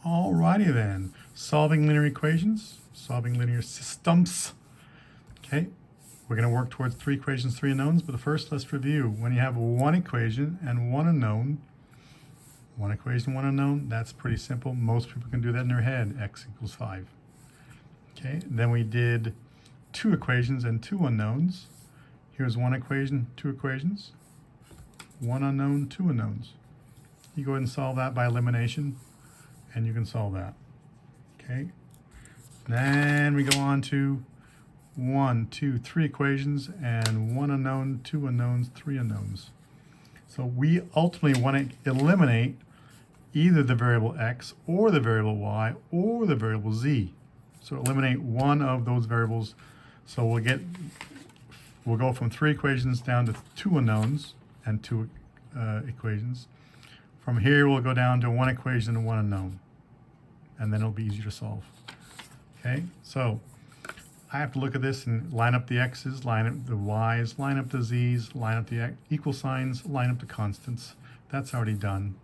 Alrighty then, solving linear equations, solving linear systems. Okay, we're going to work towards 3 equations, 3 unknowns, but first let's review. When you have one equation and one unknown, one equation, one unknown, that's pretty simple. Most people can do that in their head, x equals 5. Okay, then we did 2 equations and 2 unknowns. Here's one equation, 2 equations, one unknown, 2 unknowns. You go ahead and solve that by elimination, and you can solve that. Okay, then we go on to 1, 2, 3 equations and 1 unknown, 2 unknowns, 3 unknowns. So we ultimately want to eliminate either the variable x or the variable y or the variable z. So eliminate one of those variables. So we'll go from 3 equations down to 2 unknowns and 2 equations. From here we'll go down to 1 equation and 1 unknown, and then it'll be easier to solve. Okay, so I have to look at this and line up the x's, line up the y's, line up the z's, line up the equal signs, line up the constants. That's already done.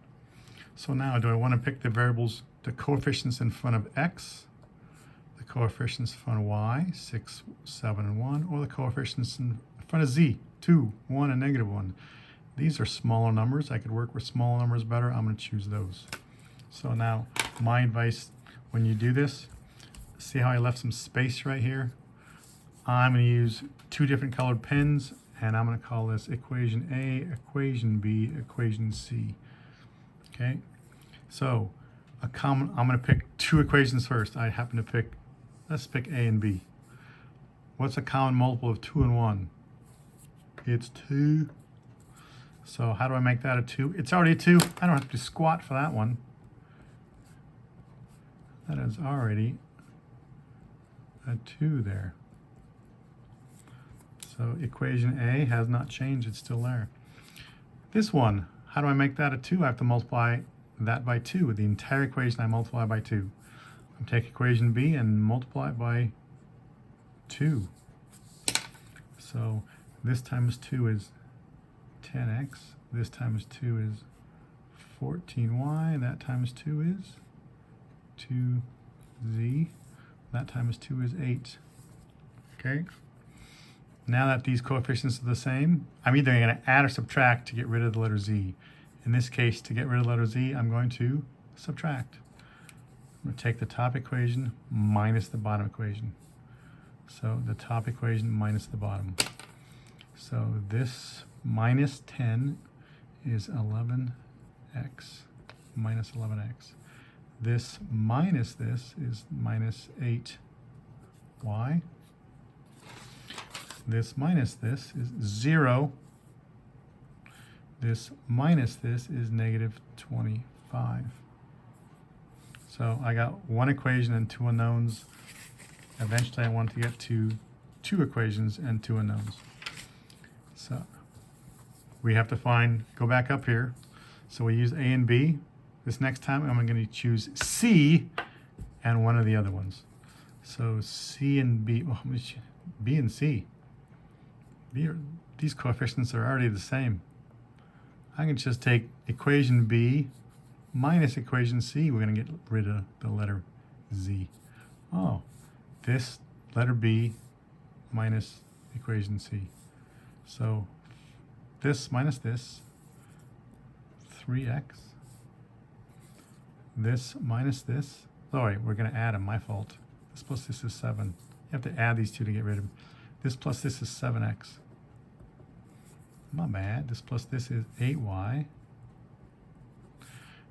So now do I want to pick the variables, the coefficients in front of x, the coefficients in front of y, 6, 7, and 1, or the coefficients in front of z, 2, 1, and -1. These are smaller numbers. I could work with smaller numbers better. I'm going to choose those. So now my advice when you do this, see how I left some space right here? I'm going to use 2 different colored pens, and I'm going to call this equation A, equation B, equation C. Okay, so I'm going to pick 2 equations first. I happen to pick, let's pick A and B. What's a common multiple of 2 and 1? It's 2. So how do I make that a 2? It's already a 2. I don't have to squat for that one. That is already a 2 there. So equation A has not changed. It's still there. This one, how do I make that a 2? I have to multiply that by 2. The entire equation I multiply by 2. I take equation B and multiply it by 2. So this times 2 is 10x. This times 2 is 14y. That times 2 is 2z. That times 2 is 8. Okay? Now that these coefficients are the same, I'm either going to add or subtract to get rid of the letter z. In this case, to get rid of the letter z, I'm going to subtract. I'm going to take the top equation minus the bottom equation. So the top equation minus the bottom. So this minus 10 is 11x minus 11x. This minus this is minus 8y. This minus this is 0. This minus this is negative 25. So I got 1 equation and 2 unknowns. Eventually I want to get to 2 equations and 2 unknowns. So we have to go back up here. So we use A and B. This next time I'm going to choose C and one of the other ones. So C and B, well, B and C. These coefficients are already the same. I can just take equation B minus equation C. We're going to get rid of the letter Z. Oh, this letter B minus equation C. So this minus this, 3x. This minus this. Sorry, we're going to add them, my fault. This plus this is 7. You have to add these 2 to get rid of them. This plus this is 7x. Not bad. This plus this is 8y.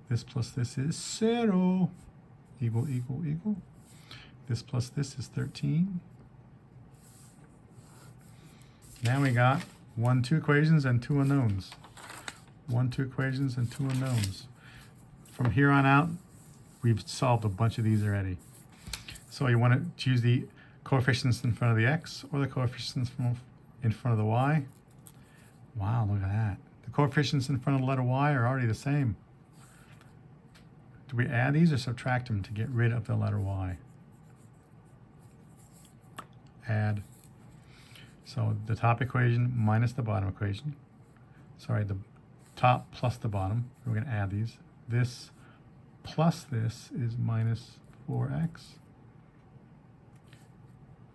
This plus this is 0. Equal, equal, equal. This plus this is 13. Now we got 1, 2 equations and 2 unknowns. 1, 2 equations and 2 unknowns. From here on out, we've solved a bunch of these already. So you want to choose the coefficients in front of the x or the coefficients in front of the y. Wow, look at that. The coefficients in front of the letter y are already the same. Do we add these or subtract them to get rid of the letter y? Add. So the top equation minus the bottom equation. Sorry, the top plus the bottom. We're going to add these. This plus this is minus 4x.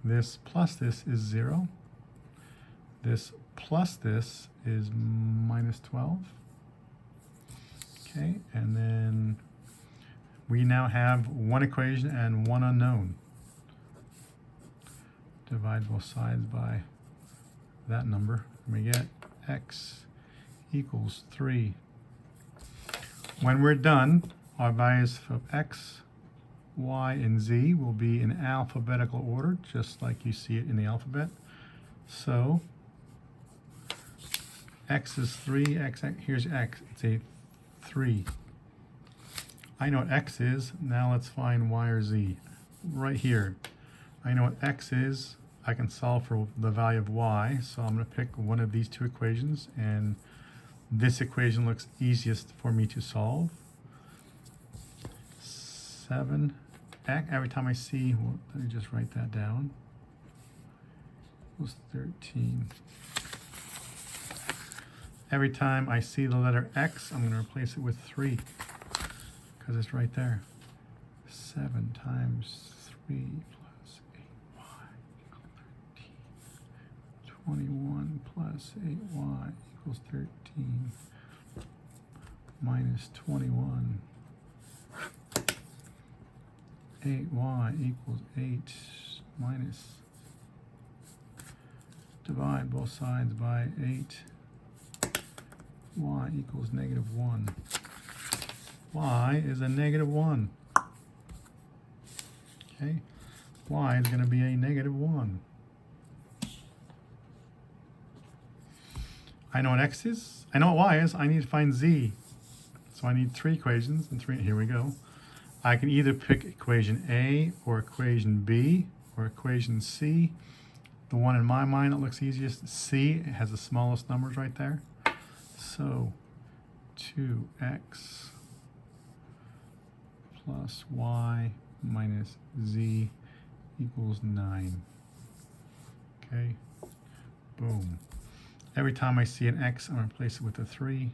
This plus this is 0. This plus this is minus 12. Okay, and then we now have one equation and one unknown. Divide both sides by that number, and we get x equals 3. When we're done, our values of x, y, and z will be in alphabetical order, just like you see it in the alphabet. So x is 3, here's x, it's a 3. I know what x is, now let's find y or z. Right here, I know what x is, I can solve for the value of y, so I'm going to pick one of these two equations, and this equation looks easiest for me to solve. 7x, every time I see, well, let me just write that down, equals 13. Every time I see the letter x, I'm going to replace it with 3, because it's right there. 7 times 3 plus 8y equals 13. 21 plus 8y equals 13. Minus 21. 8y equals 8 minus, divide both sides by 8, y equals negative 1. Y is a negative 1. Okay, y is going to be a negative 1. I know what x is, I know what y is, I need to find z. So I need 3 equations, and here we go. I can either pick equation A or equation B or equation C. The one in my mind that looks easiest, C, it has the smallest numbers right there. So 2x plus y minus z equals 9. Okay, boom. Every time I see an x, I'm going to replace it with a 3.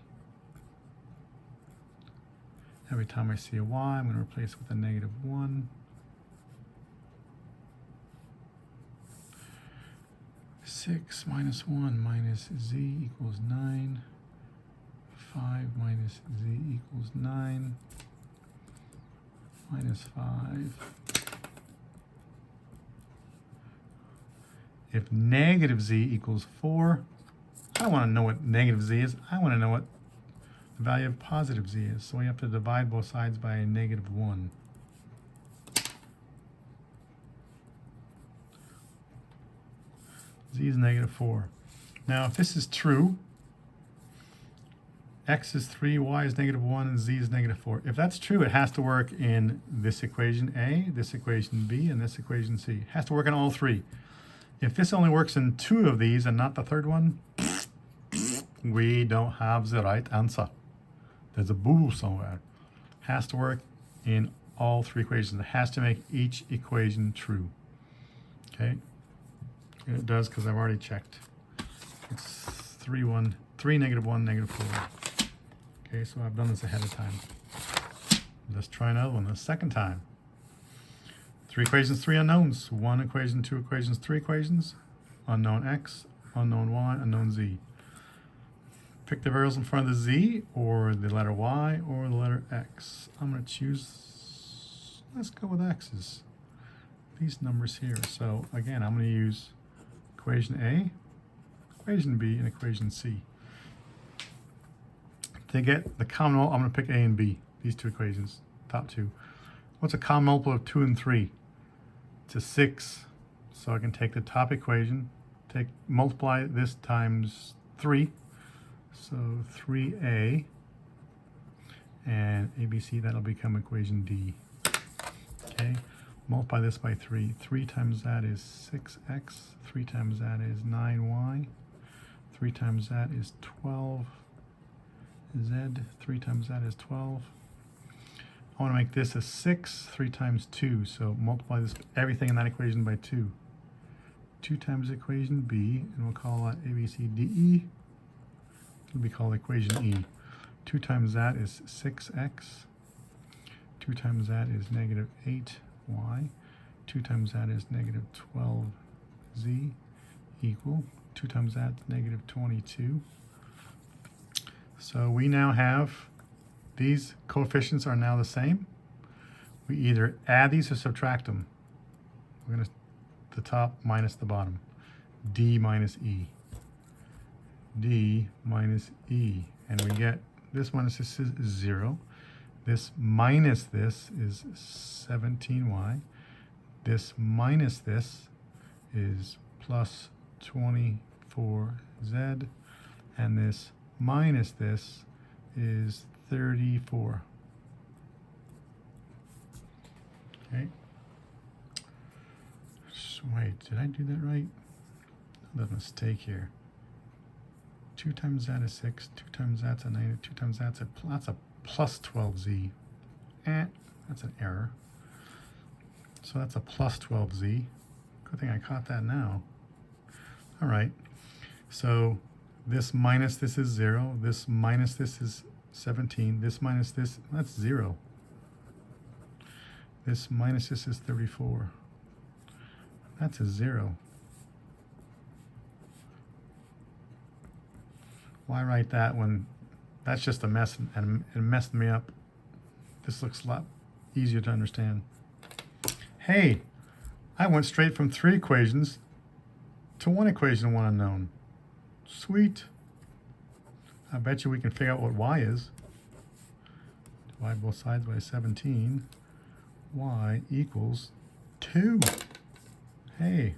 Every time I see a y, I'm going to replace it with a negative 1. 6 minus 1 minus z equals 9. 5 minus z equals 9. Minus 5. If negative z equals 4, I don't want to know what negative z is. I want to know what the value of positive z is. So we have to divide both sides by a negative 1. Z is negative 4. Now, if this is true, x is 3, y is negative 1, and z is negative 4. If that's true, it has to work in this equation A, this equation B, and this equation C. It has to work in all 3. If this only works in 2 of these and not the third one, we don't have the right answer. There's a boo-boo somewhere. It has to work in all 3 equations. It has to make each equation true. Okay? And it does because I've already checked. It's 3, negative 1, negative 4. Okay, so I've done this ahead of time. Let's try another one the second time. 3 equations, 3 unknowns. 1 equation, 2 equations, 3 equations. Unknown x, unknown y, unknown z. Pick the variables in front of the z, or the letter y, or the letter x. I'm going to choose, let's go with x's. These numbers here. So again, I'm going to use equation A, equation B, and equation C. To get the common multiple, I'm going to pick A and B, these 2 equations, top 2. What's a common multiple of 2 and 3? It's a 6. So I can take the top equation, multiply this times 3. So 3a, and ABC, that'll become equation D. Okay, multiply this by 3. 3 times that is 6x. 3 times that is 9y. 3 times that is 12z. 3 times that is 12. I want to make this a 6. 3 times 2. So multiply this, everything in that equation by 2. 2 times equation B, and we'll call that ABCDE. It'll be called equation E. 2 times that is 6x. 2 times that is negative 8y. 2 times that is negative 12z equal 2 times that negative 22. So we now have these coefficients are now the same. We either add these or subtract them. We're going to the top minus the bottom. D minus E. D minus E. And we get this minus this is 0. This minus this is 17y. This minus this is plus 24z. And this minus this is 34. Okay. So wait, did I do that right? Another mistake here. 2 times that is 6. 2 times that's a negative. 2 times that's a plus 12z. That's an error. So that's a plus 12z. Good thing I caught that now. All right. So this minus this is 0. This minus this is 17. This minus this, that's 0. This minus this is 34. That's a 0. Why write that when that's just a mess and it messed me up? This looks a lot easier to understand. Hey, I went straight from 3 equations to 1 equation and 1 unknown. Sweet. I bet you we can figure out what y is. Divide both sides by 17. Y equals 2. Hey,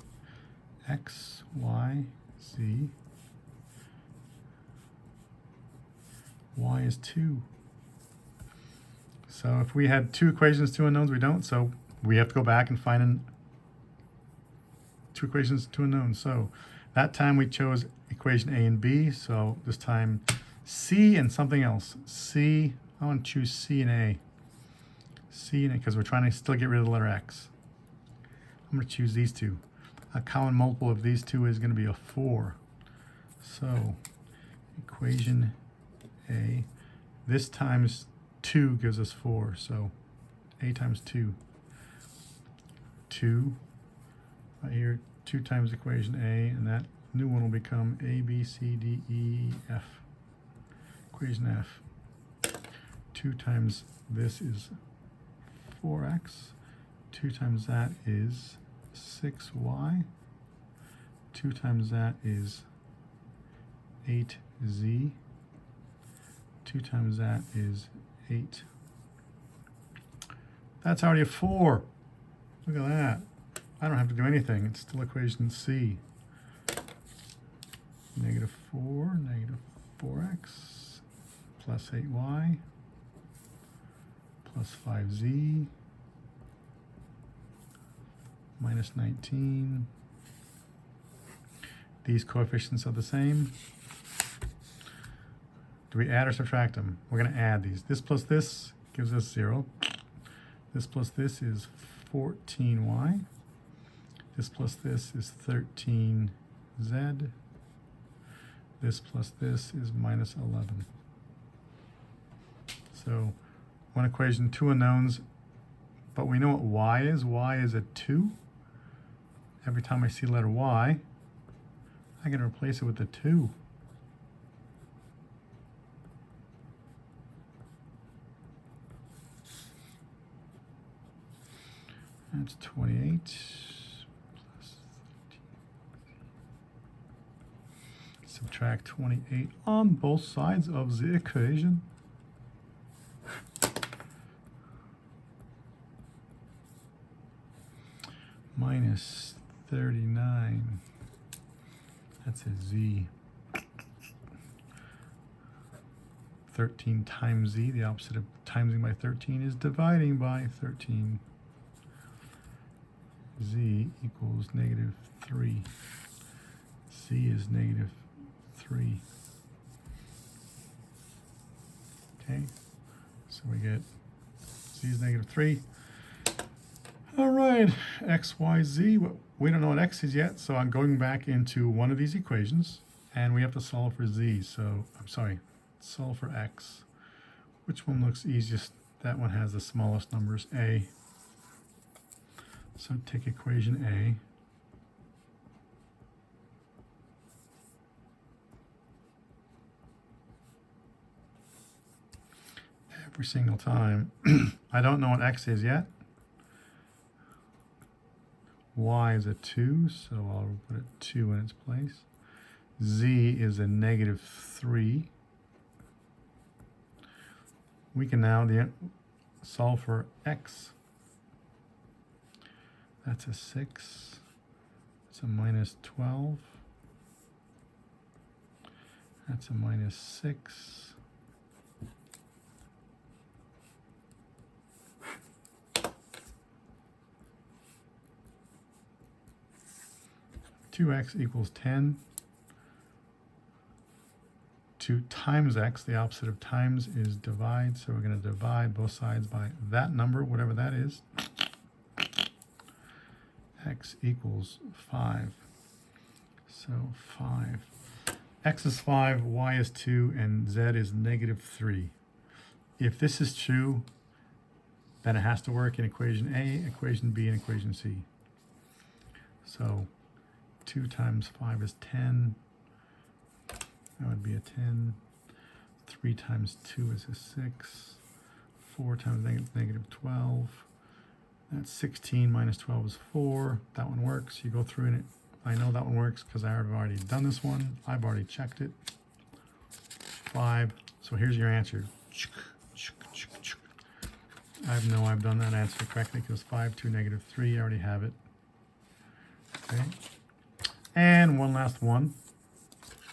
x, y, z. Y is 2. So if we had 2 equations, 2 unknowns, we don't. So we have to go back and find 2 equations, 2 unknowns. So that time we chose equation A and B. So this time C and something else. C, I want to choose C and A. C and A because we're trying to still get rid of the letter X. I'm going to choose these 2. A common multiple of these 2 is going to be a 4. So equation A, this times 2 gives us 4. So A times 2. 2, right here, 2 times equation A, and that new one will become A, B, C, D, E, F. Equation F. 2 times this is 4x. 2 times that is 6y. 2 times that is 8z. 2 times that is 8. That's already a 4. Look at that. I don't have to do anything. It's still equation C. Negative 4, negative 4x, plus 8y, plus 5z, minus 19. These coefficients are the same. Do we add or subtract them? We're going to add these. This plus this gives us 0. This plus this is 14y. This plus this is 13z. This plus this is minus 11. So 1 equation, 2 unknowns, but we know what y is. Y is a 2. Every time I see the letter y, I can replace it with a 2. That's 28 plus 13. Subtract 28 on both sides of the equation. Minus 39. That's a z. 13 times z, the opposite of timesing by 13 is dividing by 13. Z equals negative 3. Z is negative 3. Okay, so we get Z is negative 3. All right, x, y, z. We don't know what x is yet, so I'm going back into one of these equations, and we have to solve for z. So, I'm sorry, solve for x. Which one looks easiest That one has the smallest numbers, a. So take equation A. Every single time. I don't know what x is yet. Y is a 2, so I'll put a 2 in its place. Z is a -3. We can now solve for x. That's a 6. It's a -12. That's a -6. 2x equals 10. 2 times x, the opposite of times is divide, so we're going to divide both sides by that number, whatever that is. X equals 5. So 5. X is 5, y is 2, and z is -3. If this is true, then it has to work in equation A, equation B, and equation C. So 2 times 5 is 10. That would be a 10. 3 times 2 is a 6. 4 times -12. That's 16 minus 12 is 4. That one works. You go through and I know that one works because I've already done this one. I've already checked it. 5. So here's your answer. I know I've done that answer correctly because 5 to -3. I already have it. Okay. And one last one.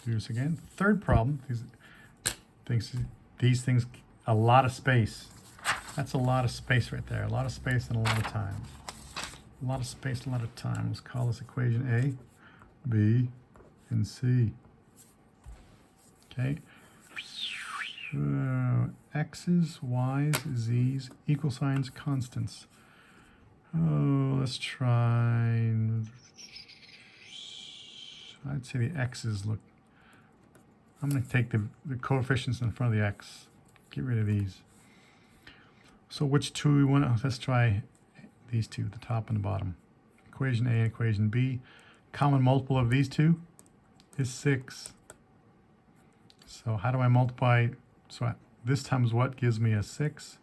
Do this again. Third problem. These things, a lot of space. That's a lot of space right there. A lot of space and a lot of time. A lot of space, a lot of time. Let's call this equation A, B, and C. Okay. X's, Y's, Z's, equal signs, constants. Oh, let's try. I'd say the X's look. I'm going to take the coefficients in front of the X. Get rid of these. So which two we want? Let's try these two, the top and the bottom. Equation A and equation B. Common multiple of these two is 6. So how do I multiply? So this times what gives me a 6?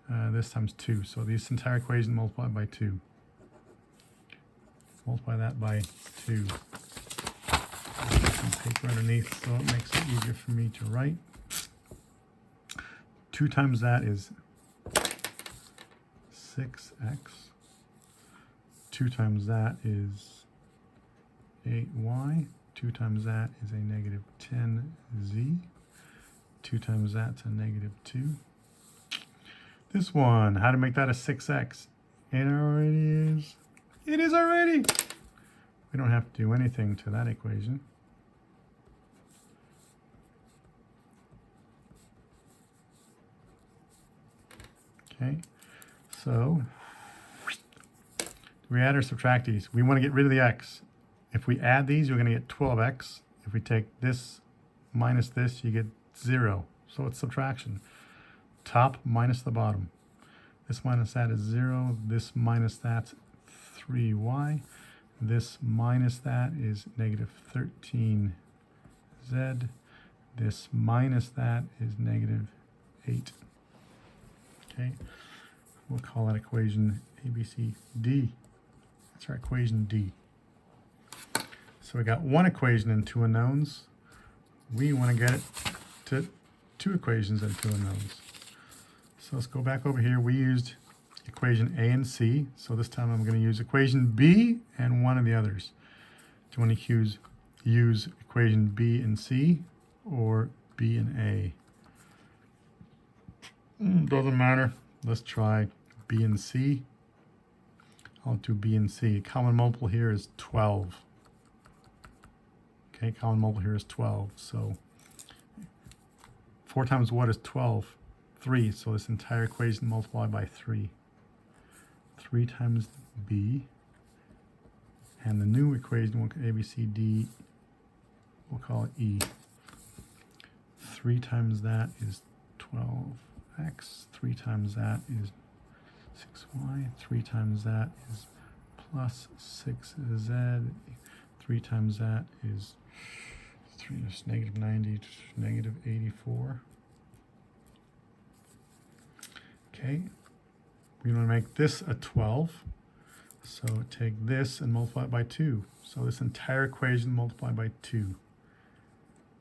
This times 2. So this entire equation multiplied by 2. Multiply that by 2. Some paper underneath so it makes it easier for me to write. 2 times that is 6x. 2 times that is 8y. 2 times that is a -10z. 2 times that's a -2. This one, how to make that a 6x? It already is. It is already. We don't have to do anything to that equation. Okay, so do we add or subtract these? We want to get rid of the x. If we add these, we're going to get 12x. If we take this minus this, you get 0. So it's subtraction. Top minus the bottom. This minus that is 0. This minus that's 3y. This minus that is -13z. This minus that is -8. Okay, we'll call that equation ABCD. That's our equation D. So we got one equation and 2 unknowns. We want to get it to 2 equations and 2 unknowns. So let's go back over here. We used equation A and C. So this time I'm going to use equation B and one of the others. Do you want to use equation B and C or B and A? Doesn't matter. Let's try B and C. I'll do B and C. Common multiple here is 12. Okay, common multiple here is 12. So 4 times what is 12? 3. So this entire equation multiplied by 3. 3 times B. And the new equation, ABCD, we'll call it E. 3 times that is 12. x. 3 times that is 6y. 3 times that is plus 6z. 3 times that is 3 is negative 90 to negative 84. Okay, we want to make this a 12. So take this and multiply it by 2. So this entire equation multiplied by 2.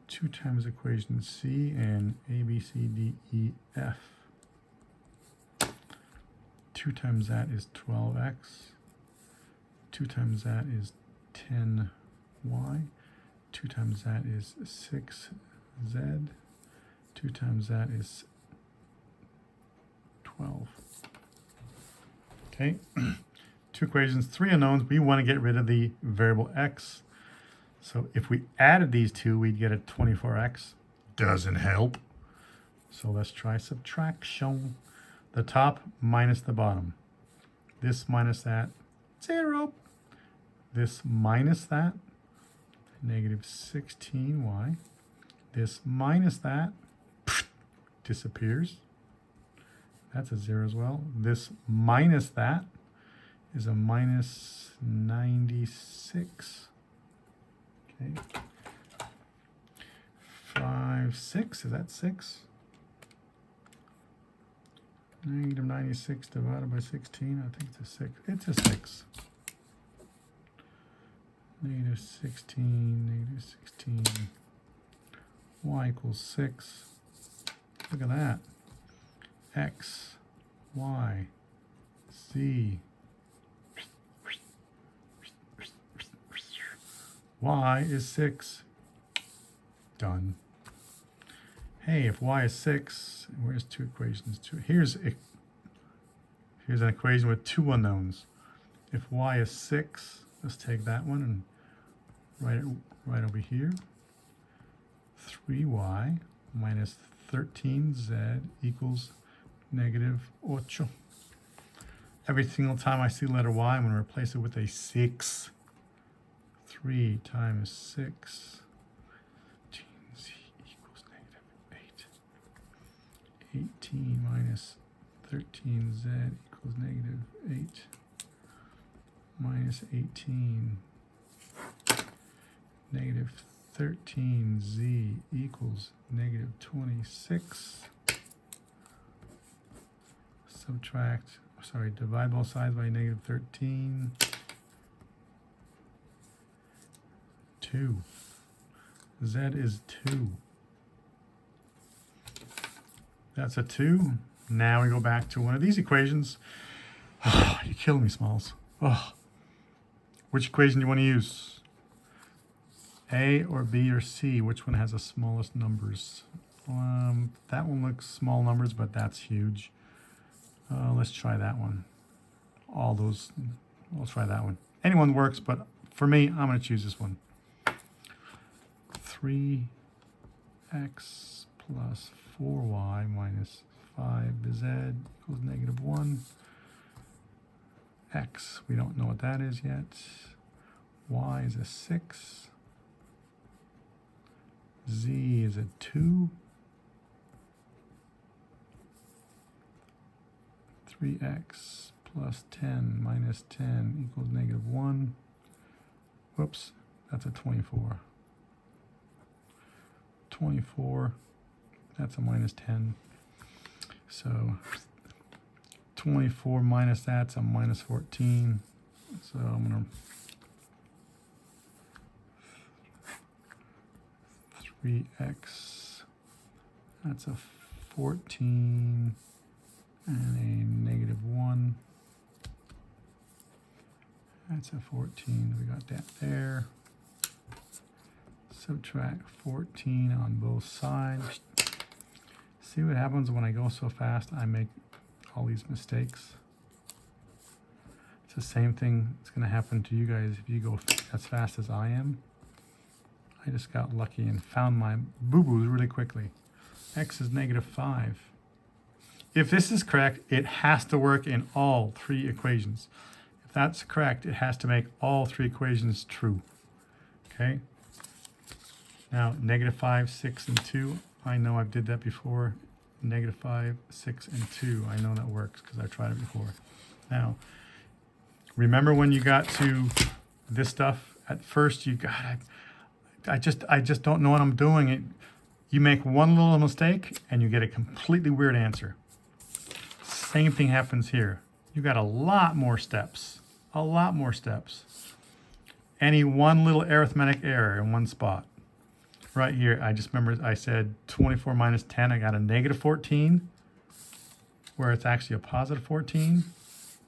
2 times equation C and A, B, C, D, E, F. 2 times that is 12x. 2 times that is 10y. 2 times that is 6z. 2 times that is 12. Okay, 2 equations, 3 unknowns. We want to get rid of the variable x. So if we added these two, we'd get a 24x. Doesn't help. So let's try subtraction. The top minus the bottom. This minus that, 0. This minus that, negative 16y. This minus that, disappears. That's a 0 as well. This minus that is a minus 96. Okay. 5, 6, is that 6? Negative 96 divided by 16, I think it's a 6. It's a 6. Negative 16, negative 16. Y equals 6. Look at that. X, Y, Z. Y is 6. Done. Hey, if y is 6, where's 2 equations? Here's an equation with 2 unknowns. If y is 6, let's take that one and write it right over here. 3y minus 13z equals negative 8. Every single time I see the letter y, I'm going to replace it with a 6. 3 times 6. Z equals negative 8. 18 minus 13z equals negative 8. Minus 18. Negative 13z equals negative 26. Divide both sides by negative 13. 2. Z is 2. That's a 2. Now we go back to one of these equations. Oh, you're killing me, Smalls. Oh. Which equation do you want to use? A or B or C? Which one has the smallest numbers? That one looks small numbers, but that's huge. Let's try that one. Let's try that one. Anyone works, but for me, I'm going to choose this one. 3x plus 4y minus 5z equals negative 1. X, we don't know what that is yet. Y is a 6. Z is a 2. 3x plus 10 minus 10 equals negative 1. Whoops, that's a 24. 24, that's a minus 10. So 24 minus that's a minus 14. So I'm going to 3x, that's a 14 and a negative 1. That's a 14, we got that there. Subtract 14 on both sides. See what happens when I go so fast, I make all these mistakes. It's the same thing that's going to happen to you guys if you go as fast as I am. I just got lucky and found my boo-boos really quickly. X is negative 5. If this is correct, it has to work in all 3 equations. If that's correct, it has to make all 3 equations true. Okay? Now, negative 5, 6, and 2. I know I've did that before. -5, 6, and 2. I know that works because I've tried it before. Now, remember when you got to this stuff, at first you got, I just don't know what I'm doing. You make one little mistake and you get a completely weird answer. Same thing happens here. You got a lot more steps, a lot more steps. Any one little arithmetic error in one spot. Right here, I just remember I said 24 minus 10, I got a -14, where it's actually a +14.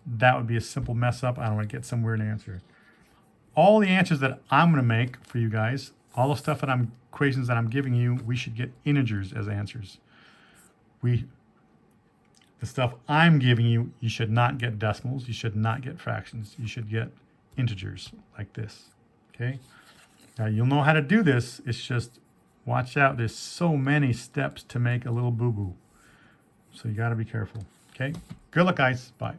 That would be a simple mess up. I don't want to get some weird answer. All the answers that I'm going to make for you guys, all the stuff that equations that I'm giving you, we should get integers as answers. The stuff I'm giving you, you should not get decimals, you should not get fractions, you should get integers like this, okay? Now you'll know how to do this, it's just watch out, there's so many steps to make a little boo-boo. So you gotta be careful, okay? Good luck guys, bye.